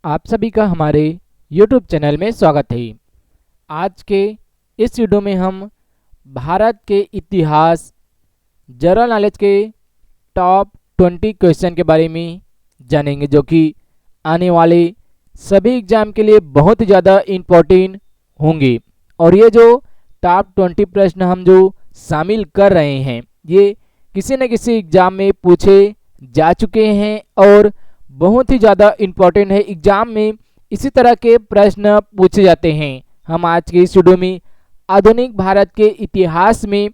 आप सभी का हमारे YouTube चैनल में स्वागत है। आज के इस वीडियो में हम भारत के इतिहास जनरल नॉलेज के टॉप 20 क्वेश्चन के बारे में जानेंगे, जो कि आने वाले सभी एग्जाम के लिए बहुत ही ज़्यादा इम्पोर्टेंट होंगे। और ये जो टॉप 20 प्रश्न हम जो शामिल कर रहे हैं, ये किसी न किसी एग्ज़ाम में पूछे जा चुके हैं और बहुत ही ज़्यादा इम्पोर्टेंट है। एग्जाम में इसी तरह के प्रश्न पूछे जाते हैं। हम आज के इस वीडियो में आधुनिक भारत के इतिहास में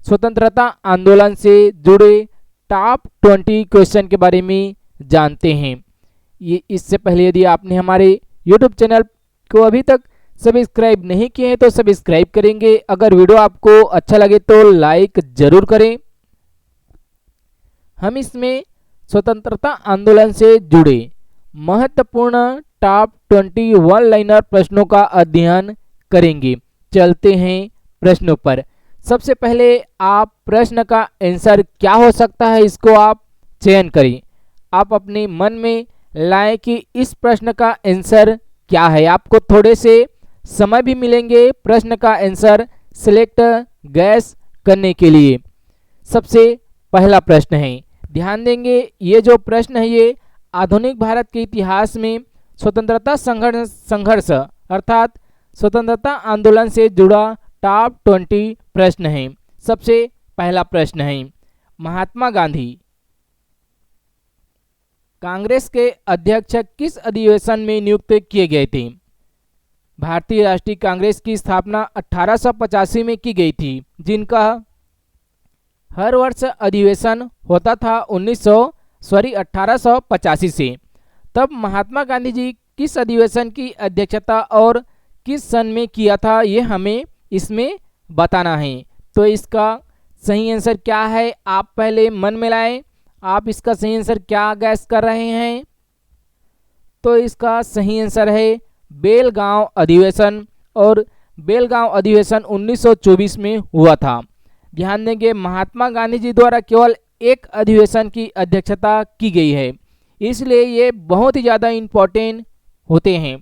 स्वतंत्रता आंदोलन से जुड़े टॉप 20 क्वेश्चन के बारे में जानते हैं। ये इससे पहले यदि आपने हमारे YouTube चैनल को अभी तक सब्सक्राइब नहीं किए हैं तो सब्सक्राइब करेंगे। अगर वीडियो आपको अच्छा लगे तो लाइक जरूर करें। हम इसमें स्वतंत्रता आंदोलन से जुड़े महत्वपूर्ण टॉप 20 वन लाइनर प्रश्नों का अध्ययन करेंगे। चलते हैं प्रश्नों पर। सबसे पहले आप प्रश्न का आंसर क्या हो सकता है, इसको आप चयन करें। आप अपने मन में लाएं कि इस प्रश्न का आंसर क्या है। आपको थोड़े से समय भी मिलेंगे प्रश्न का आंसर सिलेक्ट गैस करने के लिए। सबसे पहला प्रश्न है, ध्यान देंगे, ये जो प्रश्न है ये आधुनिक भारत के इतिहास में स्वतंत्रता संघर्ष अर्थात स्वतंत्रता आंदोलन से जुड़ा टॉप 20 प्रश्न है। सबसे पहला प्रश्न है, महात्मा गांधी कांग्रेस के अध्यक्ष किस अधिवेशन में नियुक्त किए गए थे? भारतीय राष्ट्रीय कांग्रेस की स्थापना 1885 में की गई थी, जिनका हर वर्ष अधिवेशन होता था 1885 से। तब महात्मा गांधी जी किस अधिवेशन की अध्यक्षता और किस सन में किया था, ये हमें इसमें बताना है। तो इसका सही आंसर क्या है, आप पहले मन में लाएं। आप इसका सही आंसर क्या गैस कर रहे हैं? तो इसका सही आंसर है बेलगांव अधिवेशन, और बेलगांव अधिवेशन 1924 में हुआ था। ध्यान देंगे, महात्मा गांधी जी द्वारा केवल एक अधिवेशन की अध्यक्षता की गई है, इसलिए ये बहुत ही ज़्यादा इम्पोर्टेंट होते हैं।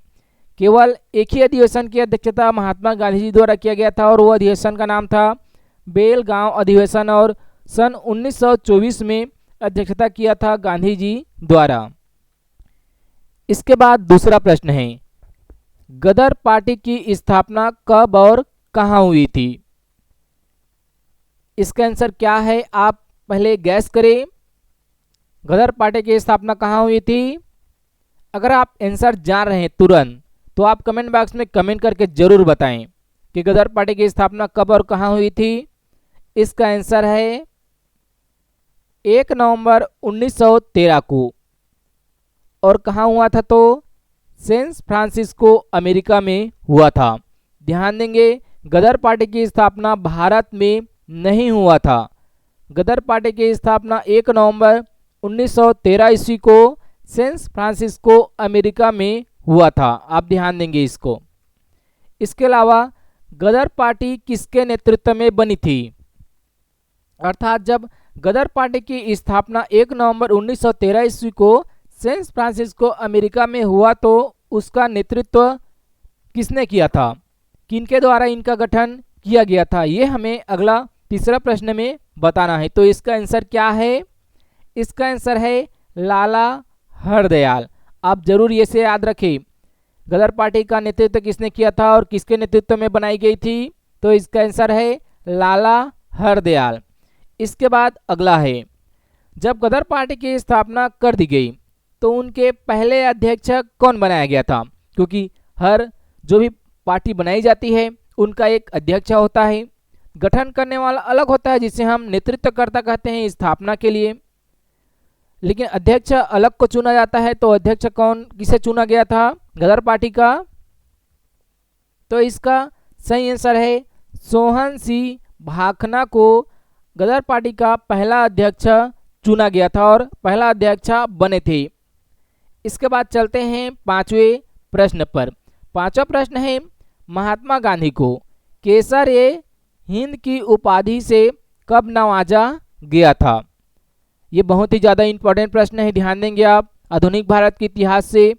केवल एक ही अधिवेशन की अध्यक्षता महात्मा गांधी जी द्वारा किया गया था और वो अधिवेशन का नाम था बेलगांव अधिवेशन, और सन 1924 में अध्यक्षता किया था गांधी जी द्वारा। इसके बाद दूसरा प्रश्न है, गदर पार्टी की स्थापना कब और कहाँ हुई थी? इसका आंसर क्या है, आप पहले गैस करें। गदर पार्टी की स्थापना कहाँ हुई थी? अगर आप आंसर जान रहे हैं तुरंत तो आप कमेंट बॉक्स में कमेंट करके जरूर बताएं कि गदर पार्टी की स्थापना कब और कहाँ हुई थी। इसका आंसर है 1 नवंबर 1913 को। और कहाँ हुआ था? तो सैन फ्रांसिस्को अमेरिका में हुआ था। ध्यान देंगे, गदर पार्टी की स्थापना भारत में नहीं हुआ था। गदर पार्टी की स्थापना 1 नवंबर 1913 ईस्वी को सैन फ्रांसिस्को अमेरिका में हुआ था। आप ध्यान देंगे इसको। इसके अलावा गदर पार्टी किसके नेतृत्व में बनी थी? अर्थात जब गदर पार्टी की स्थापना 1 नवंबर 1913 ईस्वी को सैन फ्रांसिस्को अमेरिका में हुआ, तो उसका नेतृत्व किसने किया था? किनके द्वारा इनका गठन किया गया था? ये हमें अगला तीसरा प्रश्न में बताना है। तो इसका आंसर क्या है? इसका आंसर है लाला हरदयाल। आप जरूर ये से याद रखें, गदर पार्टी का नेतृत्व किसने किया था और किसके नेतृत्व में बनाई गई थी? तो इसका आंसर है लाला हरदयाल। इसके बाद अगला है, जब गदर पार्टी की स्थापना कर दी गई तो उनके पहले अध्यक्ष कौन बनाया गया था? क्योंकि हर जो भी पार्टी बनाई जाती है उनका एक अध्यक्ष होता है, गठन करने वाला अलग होता है जिसे हम नेतृत्वकर्ता कहते हैं स्थापना के लिए, लेकिन अध्यक्ष अलग को चुना जाता है। तो अध्यक्ष कौन किसे चुना गया था? गदर पार्टी का। तो इसका सही आंसर है सोहन सिंह भाखना को गदर पार्टी का पहला अध्यक्ष चुना गया था और पहला अध्यक्ष बने थे। इसके बाद चलते हैं पांचवें प्रश्न पर। पांचवा प्रश्न है, महात्मा गांधी को केसर ए हिंद की उपाधि से कब नवाजा गया था? ये बहुत ही ज़्यादा इंपॉर्टेंट प्रश्न है, ध्यान देंगे आप। आधुनिक भारत के इतिहास से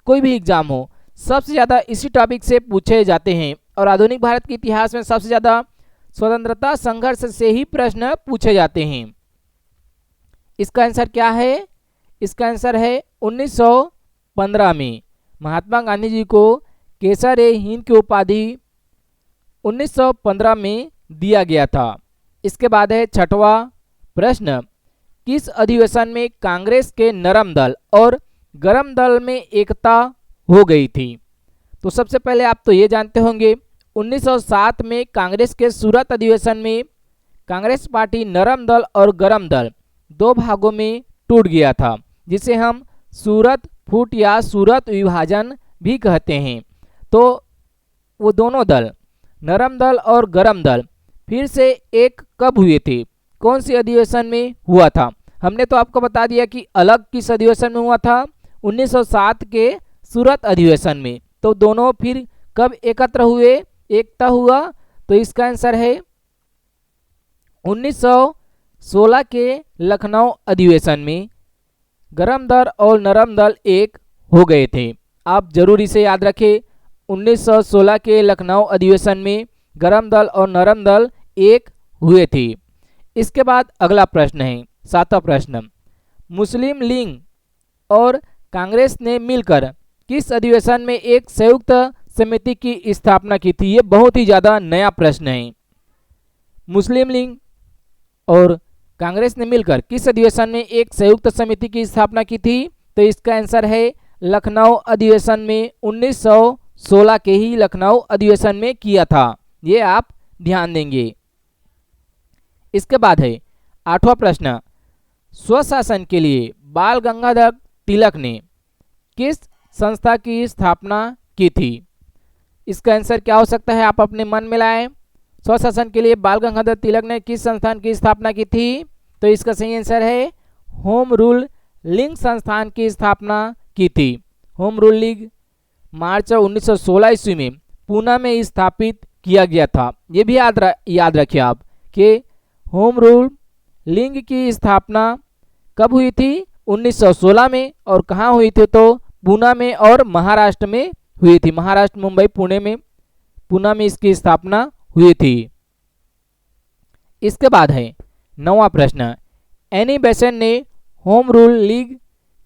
कोई भी एग्जाम हो, सबसे ज़्यादा इसी टॉपिक से पूछे जाते हैं और आधुनिक भारत के इतिहास में सबसे ज़्यादा स्वतंत्रता संघर्ष से ही प्रश्न पूछे जाते हैं। इसका आंसर क्या है? इसका आंसर है 1915 में महात्मा गांधी जी को केसर-ए-हिंद की उपाधि 1915 में दिया गया था। इसके बाद है छठवां प्रश्न, किस अधिवेशन में कांग्रेस के नरम दल और गरम दल में एकता हो गई थी? तो सबसे पहले आप तो ये जानते होंगे 1907 में कांग्रेस के सूरत अधिवेशन में कांग्रेस पार्टी नरम दल और गरम दल दो भागों में टूट गया था, जिसे हम सूरत फूट या सूरत विभाजन भी कहते हैं। तो वो दोनों दल नरम दल और गरम दल फिर से एक कब हुए थे? कौन सी अधिवेशन में हुआ था? हमने तो आपको बता दिया कि अलग किस अधिवेशन में हुआ था, 1907 के सूरत अधिवेशन में। तो दोनों फिर कब एकत्र हुए, एकता हुआ? तो इसका आंसर है 1916 के लखनऊ अधिवेशन में गरम दल और नरम दल एक हो गए थे। आप जरूर इसे याद रखें, 1916 के लखनऊ अधिवेशन में गरम दल और नरम दल एक हुए थे। इसके बाद अगला प्रश्न है, सातवां प्रश्न, मुस्लिम लीग और कांग्रेस ने मिलकर किस अधिवेशन में एक संयुक्त समिति की स्थापना की थी? ये बहुत ही ज़्यादा नया प्रश्न है। मुस्लिम लीग और कांग्रेस ने मिलकर किस अधिवेशन में एक संयुक्त समिति की स्थापना की थी? तो इसका आंसर है लखनऊ अधिवेशन में 1916 के ही लखनऊ अधिवेशन में किया था। ये आप ध्यान देंगे। इसके बाद है आठवां प्रश्न, स्वशासन के लिए बाल गंगाधर तिलक ने किस संस्था की स्थापना की थी? इसका आंसर क्या हो सकता है? आप अपने मन में लाएं। स्वशासन के लिए बाल गंगाधर तिलक ने किस संस्थान की स्थापना की थी? तो इसका सही आंसर है होम रूल लीग संस्थान की स्थापना की थी। होम रूल लीग मार्च 1916 ईस्वी में पूना में स्थापित किया गया था। ये भी याद रखिए आप कि होम रूल लीग की स्थापना कब हुई थी? 1916 में। और कहाँ हुई थी? तो पूना में और महाराष्ट्र में हुई थी। महाराष्ट्र, मुंबई, पुणे में, पूना में इसकी स्थापना हुई थी। इसके बाद है नौवां प्रश्न, एनी बेसेंट ने होम रूल लीग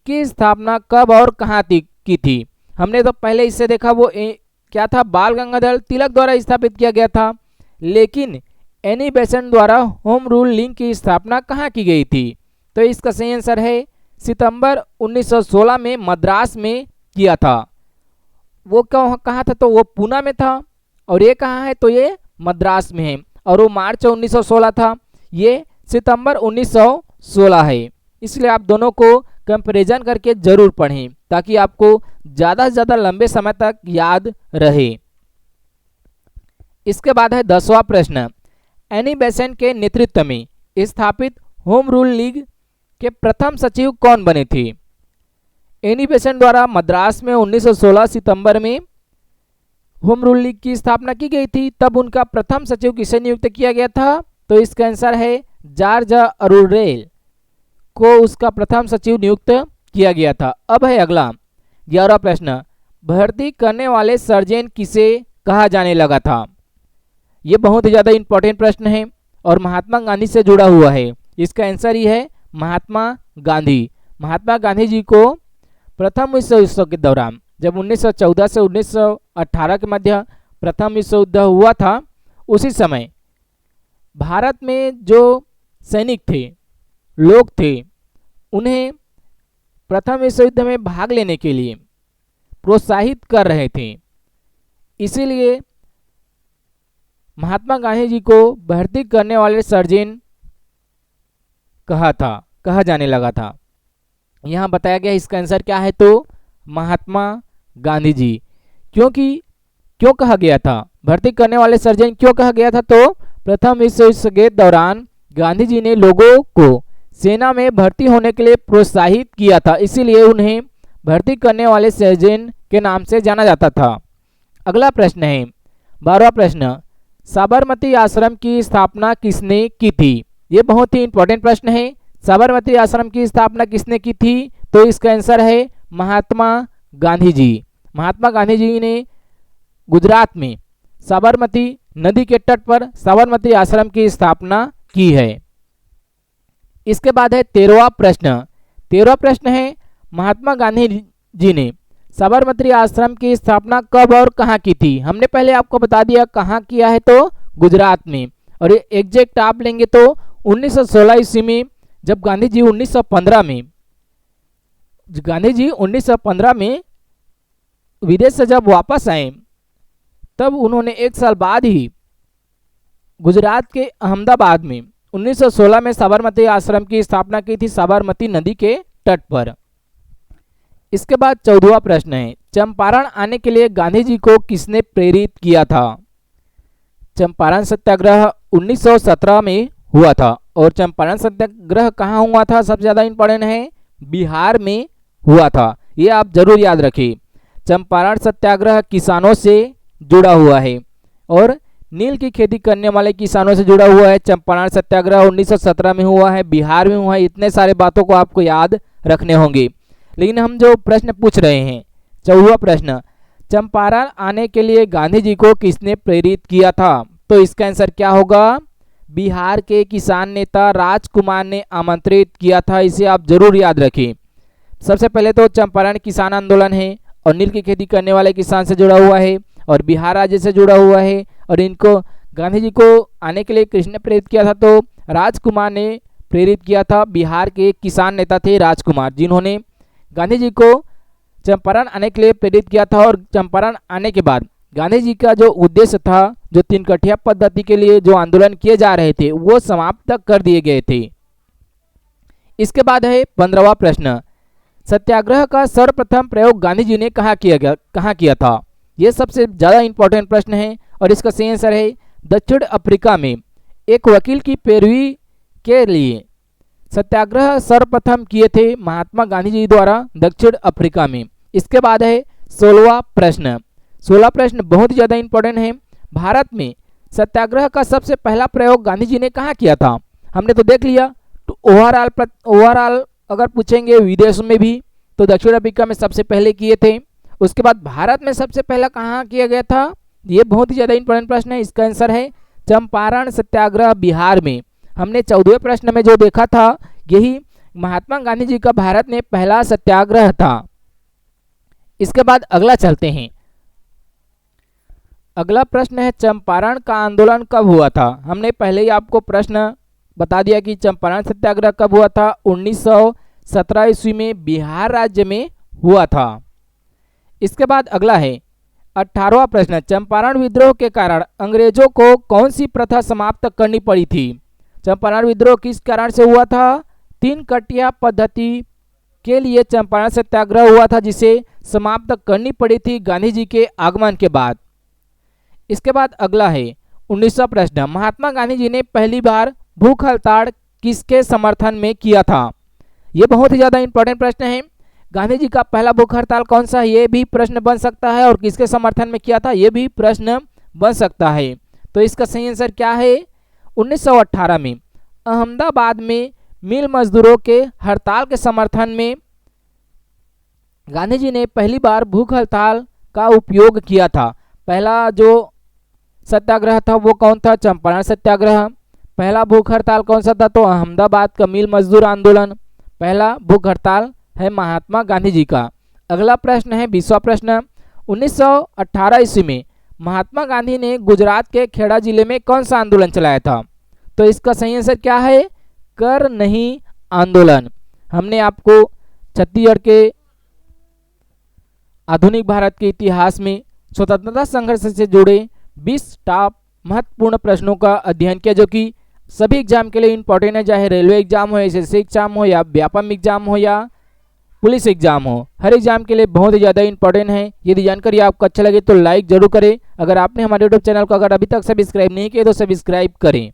की स्थापना कब और कहाँ की थी? हमने तो पहले इससे देखा वो क्या था, बाल गंगाधर तिलक द्वारा स्थापित किया गया था। लेकिन एनी बेसेंट द्वारा होम रूल लीग की स्थापना कहाँ की गई थी? तो इसका सही आंसर है सितंबर 1916 में मद्रास में किया था। वो कहाँ था? तो वो पूना में था। और ये कहाँ है? तो ये मद्रास में है। और वो मार्च 1916 था, ये सितंबर 1916 है। इसलिए आप दोनों को कंपैरिजन करके जरूर पढ़ें ताकि आपको ज़्यादा से ज़्यादा लंबे समय तक याद रहे। इसके बाद है 10वां प्रश्न, एनी बेसेंट के नेतृत्व में स्थापित होम रूल लीग के प्रथम सचिव कौन बने थे? एनी बेसेंट द्वारा मद्रास में 1916 सितंबर में होम रूल लीग की स्थापना की गई थी। तब उनका प्रथम सचिव किसे नियुक्त किया गया था? तो इसका आंसर है जॉर्ज अरुडेल को उसका प्रथम सचिव नियुक्त किया गया था। अब है अगला 11वां प्रश्न, भर्ती करने वाले सर्जन किसे कहा जाने लगा था? ये बहुत ही ज़्यादा इंपॉर्टेंट प्रश्न है और महात्मा गांधी से जुड़ा हुआ है। इसका आंसर ही है महात्मा गांधी। महात्मा गांधी जी को प्रथम विश्व युद्ध के दौरान, जब 1914 से 1918 के मध्य प्रथम विश्व युद्ध हुआ था, उसी समय भारत में जो सैनिक थे, लोग थे, उन्हें प्रथम विश्व युद्ध में भाग लेने के लिए प्रोत्साहित कर रहे थे। इसीलिए महात्मा गांधी जी को भर्ती करने वाले सर्जन कहा जाने लगा था। यहाँ बताया गया इसका आंसर क्या है? तो महात्मा गांधी जी। क्यों कहा गया था? भर्ती करने वाले सर्जन क्यों कहा गया था? तो प्रथम विश्व युद्ध के दौरान गांधी जी ने लोगों को सेना में भर्ती होने के लिए प्रोत्साहित किया था, इसीलिए उन्हें भर्ती करने वाले सर्जन के नाम से जाना जाता था। अगला प्रश्न है 12वां प्रश्न, साबरमती आश्रम की स्थापना किसने की थी? ये बहुत ही इंपॉर्टेंट प्रश्न है। साबरमती आश्रम की स्थापना किसने की थी? तो इसका आंसर है महात्मा गांधी जी। महात्मा गांधी जी ने गुजरात में साबरमती नदी के तट पर साबरमती आश्रम की स्थापना की है। इसके बाद है 13वां प्रश्न। 13वां प्रश्न है महात्मा गांधी जी ने साबरमती आश्रम की स्थापना कब और कहाँ की थी। हमने पहले आपको बता दिया कहाँ किया है, तो गुजरात में। और ये एग्जैक्ट आप लेंगे तो 1916 ईस्वी में, जब गांधी जी 1915 में विदेश से जब वापस आए, तब उन्होंने एक साल बाद ही गुजरात के अहमदाबाद में 1916 में साबरमती आश्रम की स्थापना की थी, साबरमती नदी के तट पर। इसके बाद 14वां प्रश्न है चंपारण आने के लिए गांधी जी को किसने प्रेरित किया था। चंपारण सत्याग्रह 1917 में हुआ था। और चंपारण सत्याग्रह कहाँ हुआ था, सबसे ज़्यादा इंपॉर्टेंट है, बिहार में हुआ था। ये आप जरूर याद रखिए। चंपारण सत्याग्रह किसानों से जुड़ा हुआ है और नील की खेती करने वाले किसानों से जुड़ा हुआ है। चंपारण सत्याग्रह 1917 में हुआ है, बिहार में हुआ है। इतने सारे बातों को आपको याद रखने होंगे। लेकिन हम जो प्रश्न पूछ रहे हैं, 14वां प्रश्न, चंपारण आने के लिए गांधी जी को किसने प्रेरित किया था, तो इसका आंसर क्या होगा, बिहार के किसान नेता राजकुमार ने आमंत्रित किया था। इसे आप जरूर याद रखें। सबसे पहले तो चंपारण किसान आंदोलन है और नील की खेती करने वाले किसान से जुड़ा हुआ है और बिहार राज्य से जुड़ा हुआ है। और इनको गांधी जी को आने के लिए किसने प्रेरित किया था, तो राजकुमार ने प्रेरित किया था। बिहार के किसान नेता थे राजकुमार, जिन्होंने गांधी जी को चंपारण आने के लिए प्रेरित किया था। और चंपारण आने के बाद गांधी जी का जो उद्देश्य था, जो 3 कठिया पद्धति के लिए जो आंदोलन किए जा रहे थे, वो समाप्त कर दिए गए थे। इसके बाद है 15वां प्रश्न, सत्याग्रह का सर्वप्रथम प्रयोग गांधी जी ने कहाँ किया था। यह सबसे ज़्यादा इंपॉर्टेंट प्रश्न है और इसका सही आंसर है दक्षिण अफ्रीका में। एक वकील की पैरवी के लिए सत्याग्रह सर्वप्रथम किए थे महात्मा गांधी जी द्वारा दक्षिण अफ्रीका में। इसके बाद है 16वां प्रश्न। 16वां प्रश्न बहुत ही ज़्यादा इंपॉर्टेंट है। भारत में सत्याग्रह का सबसे पहला प्रयोग गांधी जी ने कहाँ किया था। हमने तो देख लिया, तो ओवरऑल अगर पूछेंगे विदेशों में भी, तो दक्षिण अफ्रीका में सबसे पहले किए थे। उसके बाद भारत में सबसे पहला कहाँ किया गया था, ये बहुत ही ज़्यादा इंपॉर्टेंट प्रश्न है। इसका आंसर है चंपारण सत्याग्रह बिहार में। हमने 14वें प्रश्न में जो देखा था, यही महात्मा गांधी जी का भारत में पहला सत्याग्रह था। इसके बाद अगला चलते हैं। अगला प्रश्न है चंपारण का आंदोलन कब हुआ था। हमने पहले ही आपको प्रश्न बता दिया कि चंपारण सत्याग्रह कब हुआ था, 1917 ईस्वी में बिहार राज्य में हुआ था। इसके बाद अगला है 18वां प्रश्न, चंपारण विद्रोह के कारण अंग्रेजों को कौन सी प्रथा समाप्त करनी पड़ी थी। चंपारण विद्रोह किस कारण से हुआ था, 3 कठिया पद्धति के लिए चंपारण सत्याग्रह हुआ था, जिसे समाप्त करनी पड़ी थी गांधी जी के आगमन के बाद। इसके बाद अगला है 19वां प्रश्न, महात्मा गांधी जी ने पहली बार भूख हड़ताल किसके समर्थन में किया था। ये बहुत ही ज़्यादा इंपॉर्टेंट प्रश्न है। गांधी जी का पहला भूख हड़ताल कौन सा है, ये भी प्रश्न बन सकता है। और किसके समर्थन में किया था, ये भी प्रश्न बन सकता है। तो इसका सही आंसर क्या है, 1918 में अहमदाबाद में मिल मजदूरों के हड़ताल के समर्थन में गांधी जी ने पहली बार भूख हड़ताल का उपयोग किया था। पहला जो सत्याग्रह था वो कौन था, चंपारण सत्याग्रह। पहला भूख हड़ताल कौन सा था, तो अहमदाबाद का मिल मजदूर आंदोलन पहला भूख हड़ताल है महात्मा गांधी जी का। अगला प्रश्न है 20वां प्रश्न, 1918 ईस्वी में महात्मा गांधी ने गुजरात के खेड़ा जिले में कौन सा आंदोलन चलाया था। तो इसका सही आंसर क्या है, कर नहीं आंदोलन। हमने आपको छत्तीसगढ़ के आधुनिक भारत के इतिहास में स्वतंत्रता संघर्ष से जुड़े 20 टॉप महत्वपूर्ण प्रश्नों का अध्ययन किया, जो कि सभी एग्जाम के लिए इंपॉर्टेंट है, चाहे रेलवे एग्जाम हो, एसएससी एग्जाम हो, या व्यापम एग्जाम हो, या पुलिस एग्जाम हो। हर एग्जाम के लिए बहुत ही ज़्यादा इंपॉर्टेंट है। यदि जानकारी आपको अच्छा लगे तो लाइक जरूर करें। अगर आपने हमारे यूट्यूब चैनल को अगर अभी तक सब्सक्राइब नहीं किया तो सब्सक्राइब करें।